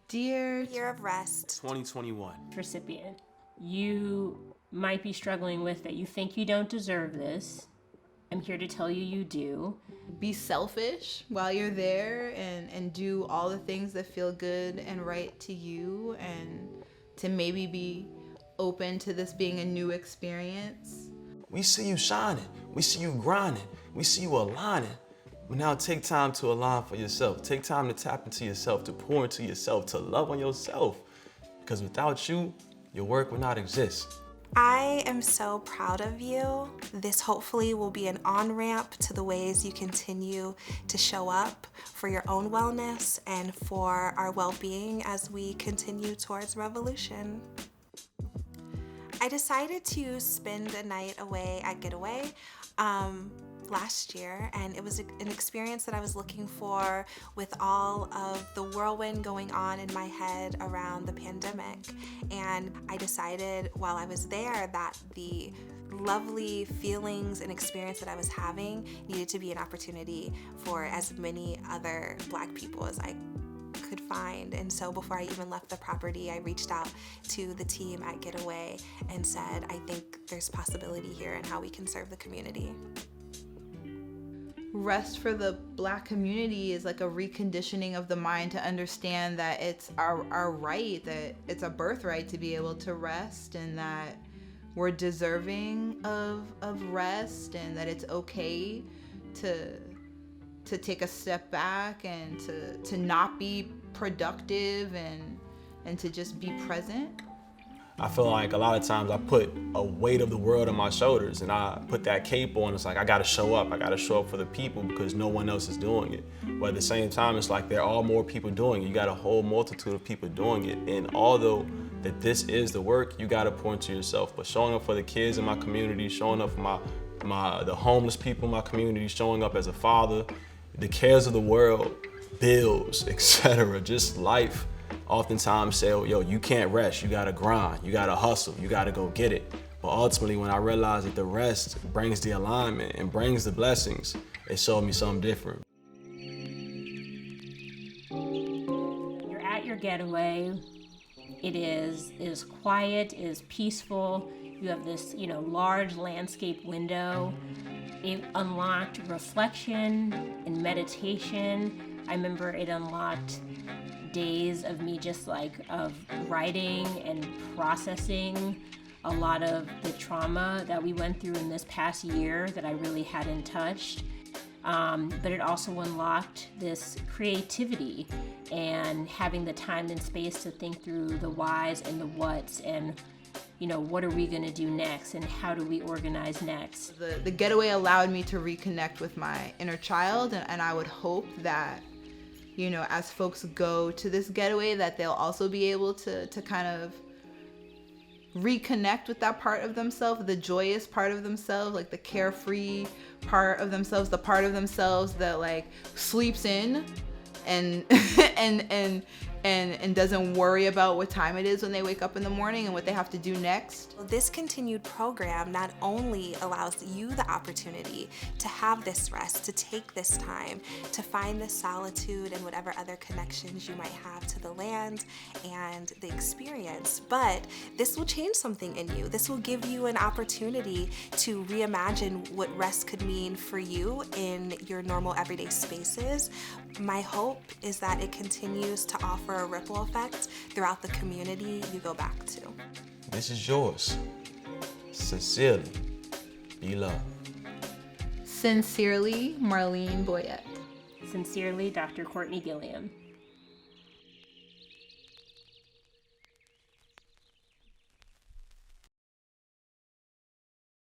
Dear Year of Rest 2021 recipient, you might be struggling with that you think you don't deserve this. I'm here to tell you you do. be selfish while you're there and do all the things that feel good and right to you, and to maybe be open to this being a new experience. We see you shining, we see you grinding, we see you aligning. But now take time to align for yourself. Take time to tap into yourself, to pour into yourself, to love on yourself. Because without you, your work will not exist. I am so proud of you. This hopefully will be an on-ramp to the ways you continue to show up for your own wellness and for our well-being as we continue towards revolution. I decided to spend a night away at Getaway last year, and it was an experience that I was looking for with all of the whirlwind going on in my head around the pandemic. And I decided while I was there that the lovely feelings and experience that I was having needed to be an opportunity for as many other Black people as I could find. And so before I even left the property, I reached out to the team at Getaway and said, I think there's possibility here in how we can serve the community. Rest for the Black community is like a reconditioning of the mind to understand that it's our right, that it's a birthright to be able to rest, and that we're deserving of rest, and that it's okay to take a step back and to not be productive and to just be present. I feel like a lot of times I put a weight of the world on my shoulders, and I put that cape on. It's like I gotta show up. I gotta show up for the people because no one else is doing it. But at the same time, it's like there are more people doing it. You got a whole multitude of people doing it. And although that this is the work, you gotta pour into yourself. But showing up for the kids in my community, showing up for the homeless people in my community, showing up as a father, the cares of the world, bills, etc., just life. Oftentimes say, yo, you can't rest, you gotta grind, you gotta hustle, you gotta go get it. But ultimately, when I realized that the rest brings the alignment and brings the blessings, it showed me something different. You're at your getaway. It is quiet, it is peaceful. You have this, large landscape window. It unlocked reflection and meditation. I remember it unlocked days of me just of writing and processing a lot of the trauma that we went through in this past year that I really hadn't touched. But it also unlocked this creativity and having the time and space to think through the whys and the whats, and what are we gonna do next and how do we organize next. The getaway allowed me to reconnect with my inner child, and I would hope that as folks go to this getaway, that they'll also be able to kind of reconnect with that part of themselves, the joyous part of themselves, like the carefree part of themselves, the part of themselves that sleeps in and and doesn't worry about what time it is when they wake up in the morning and what they have to do next. This continued program not only allows you the opportunity to have this rest, to take this time, to find the solitude and whatever other connections you might have to the land and the experience, but this will change something in you. This will give you an opportunity to reimagine what rest could mean for you in your normal everyday spaces. My hope is that it continues to offer a ripple effect throughout the community you go back to. This is yours. Sincerely, be loved. Sincerely, Marlene Boyette. Sincerely, Dr. Courtney Gilliam.